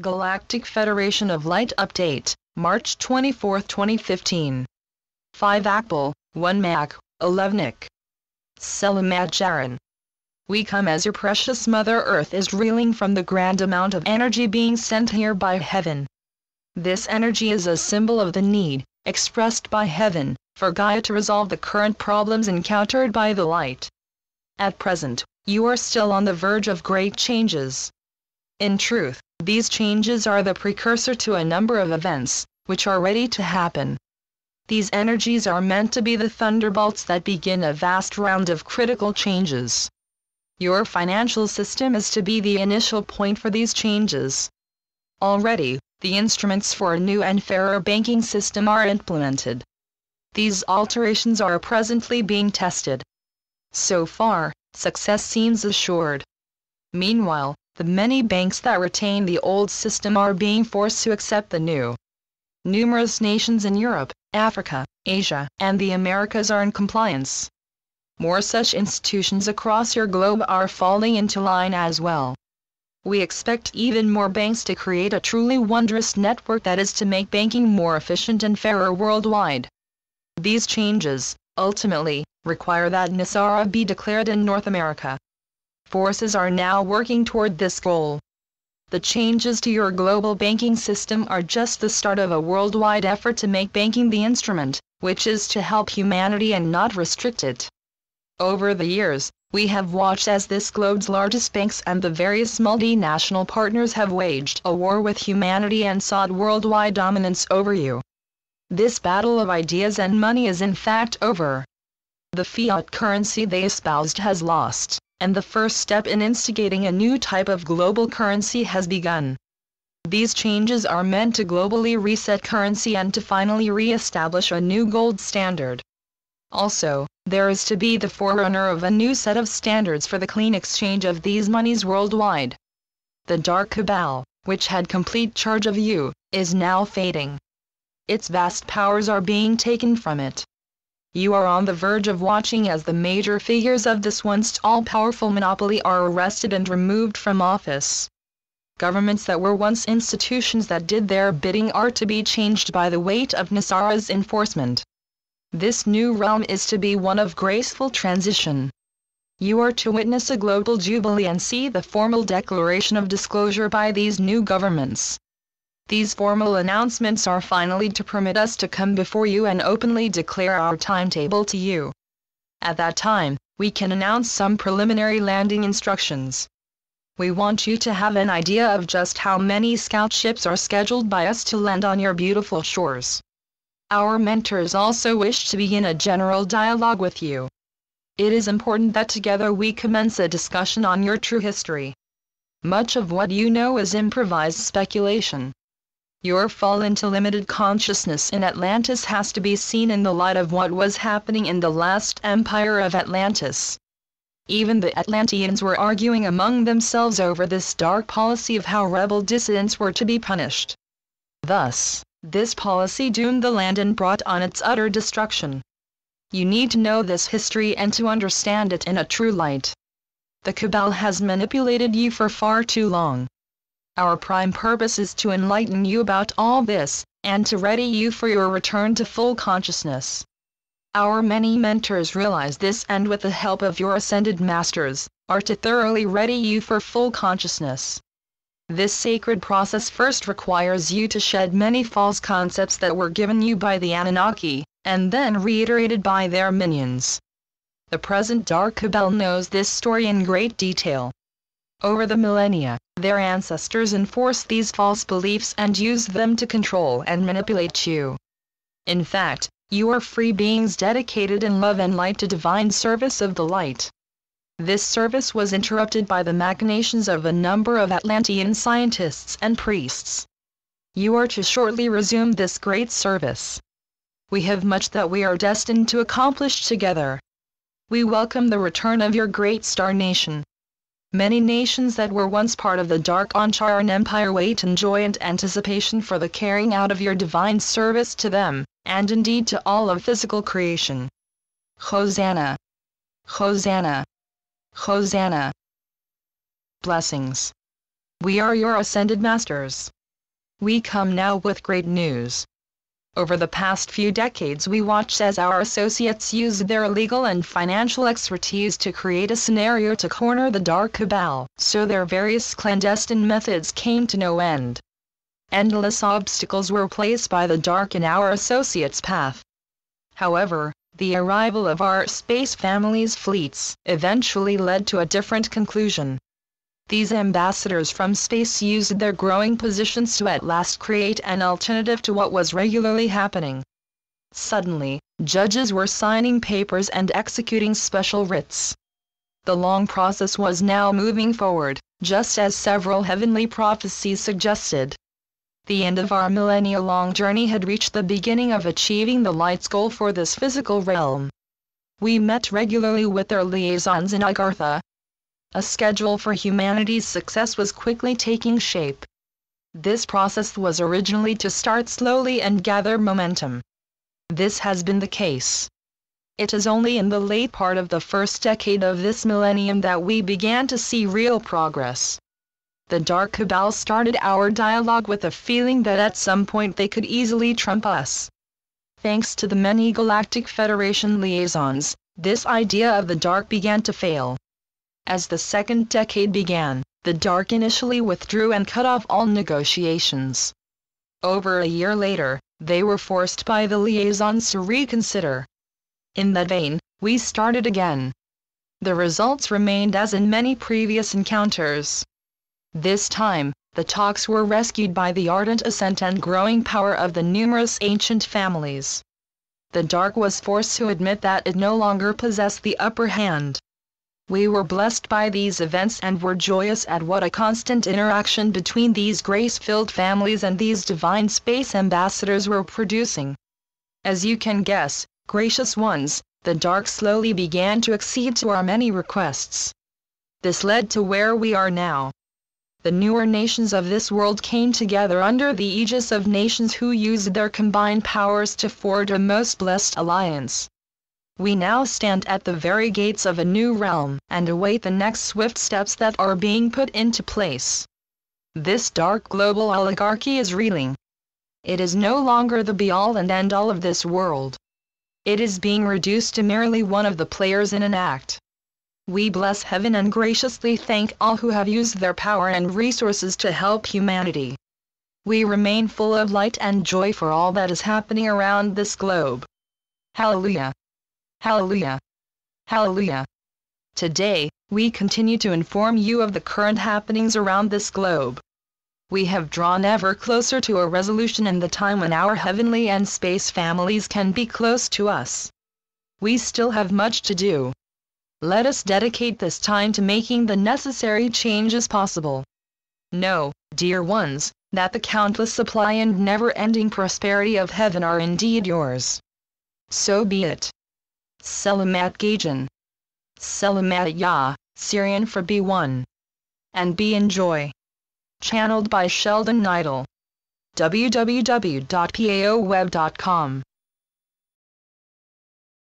Galactic Federation of Light Update, March 24, 2015. 5 Apple, 1 Mac, 11 Selamajaran. We come as your precious Mother Earth is reeling from the grand amount of energy being sent here by heaven. This energy is a symbol of the need, expressed by heaven, for Gaia to resolve the current problems encountered by the light. At present, you are still on the verge of great changes. In truth, these changes are the precursor to a number of events, which are ready to happen. These energies are meant to be the thunderbolts that begin a vast round of critical changes. Your financial system is to be the initial point for these changes. Already, the instruments for a new and fairer banking system are implemented. These alterations are presently being tested. So far, success seems assured. Meanwhile, the many banks that retain the old system are being forced to accept the new. Numerous nations in Europe, Africa, Asia, and the Americas are in compliance. More such institutions across your globe are falling into line as well. We expect even more banks to create a truly wondrous network that is to make banking more efficient and fairer worldwide. These changes, ultimately, require that NISARA be declared in North America. Forces are now working toward this goal. The changes to your global banking system are just the start of a worldwide effort to make banking the instrument, which is to help humanity and not restrict it. Over the years, we have watched as this globe's largest banks and the various multinational partners have waged a war with humanity and sought worldwide dominance over you. This battle of ideas and money is in fact over. The fiat currency they espoused has lost, and the first step in instigating a new type of global currency has begun. These changes are meant to globally reset currency and to finally re-establish a new gold standard. Also, there is to be the forerunner of a new set of standards for the clean exchange of these monies worldwide. The dark cabal, which had complete charge of you, is now fading. Its vast powers are being taken from it. You are on the verge of watching as the major figures of this once all-powerful monopoly are arrested and removed from office. Governments that were once institutions that did their bidding are to be changed by the weight of NISARA's enforcement. This new realm is to be one of graceful transition. You are to witness a global jubilee and see the formal declaration of disclosure by these new governments. These formal announcements are finally to permit us to come before you and openly declare our timetable to you. At that time, we can announce some preliminary landing instructions. We want you to have an idea of just how many scout ships are scheduled by us to land on your beautiful shores. Our mentors also wish to begin a general dialogue with you. It is important that together we commence a discussion on your true history. Much of what you know is improvised speculation. Your fall into limited consciousness in Atlantis has to be seen in the light of what was happening in the last empire of Atlantis. Even the Atlanteans were arguing among themselves over this dark policy of how rebel dissidents were to be punished. Thus, this policy doomed the land and brought on its utter destruction. You need to know this history and to understand it in a true light. The cabal has manipulated you for far too long. Our prime purpose is to enlighten you about all this, and to ready you for your return to full consciousness. Our many mentors realize this and with the help of your ascended masters, are to thoroughly ready you for full consciousness. This sacred process first requires you to shed many false concepts that were given you by the Anunnaki, and then reiterated by their minions. The present Dark Cabal knows this story in great detail. Over the millennia, their ancestors enforced these false beliefs and used them to control and manipulate you. In fact, you are free beings dedicated in love and light to divine service of the light. This service was interrupted by the machinations of a number of Atlantean scientists and priests. You are to shortly resume this great service. We have much that we are destined to accomplish together. We welcome the return of your great star nation. Many nations that were once part of the Dark Ancharan Empire wait in joyous anticipation for the carrying out of your divine service to them, and indeed to all of physical creation. Hosanna! Hosanna! Hosanna! Blessings. We are your ascended masters. We come now with great news. Over the past few decades we watched as our associates used their legal and financial expertise to create a scenario to corner the dark cabal, so their various clandestine methods came to no end. Endless obstacles were placed by the dark in our associates' path. However, the arrival of our space family's fleets eventually led to a different conclusion. These ambassadors from space used their growing positions to at last create an alternative to what was regularly happening. Suddenly, judges were signing papers and executing special writs. The long process was now moving forward, just as several heavenly prophecies suggested. The end of our millennia-long journey had reached the beginning of achieving the light's goal for this physical realm. We met regularly with their liaisons in Agartha. A schedule for humanity's success was quickly taking shape. This process was originally to start slowly and gather momentum. This has been the case. It is only in the late part of the first decade of this millennium that we began to see real progress. The Dark Cabal started our dialogue with a feeling that at some point they could easily trump us. Thanks to the many Galactic Federation liaisons, this idea of the Dark began to fail. As the second decade began, the Dark initially withdrew and cut off all negotiations. Over a year later, they were forced by the liaisons to reconsider. In that vein, we started again. The results remained as in many previous encounters. This time, the talks were rescued by the ardent assent and growing power of the numerous ancient families. The Dark was forced to admit that it no longer possessed the upper hand. We were blessed by these events and were joyous at what a constant interaction between these grace-filled families and these divine space ambassadors were producing. As you can guess, gracious ones, the Dark slowly began to accede to our many requests. This led to where we are now. The newer nations of this world came together under the aegis of nations who used their combined powers to forge a most blessed alliance. We now stand at the very gates of a new realm, and await the next swift steps that are being put into place. This dark global oligarchy is reeling. It is no longer the be-all and end-all of this world. It is being reduced to merely one of the players in an act. We bless heaven and graciously thank all who have used their power and resources to help humanity. We remain full of light and joy for all that is happening around this globe. Hallelujah! Hallelujah! Hallelujah! Today, we continue to inform you of the current happenings around this globe. We have drawn ever closer to a resolution in the time when our heavenly and space families can be close to us. We still have much to do. Let us dedicate this time to making the necessary changes possible. Know, dear ones, that the countless supply and never-ending prosperity of heaven are indeed yours. So be it. Selamat Gajan. Selamat Ya, Syrian for B1. And be in joy. Channeled by Sheldon Neidl. www.paoweb.com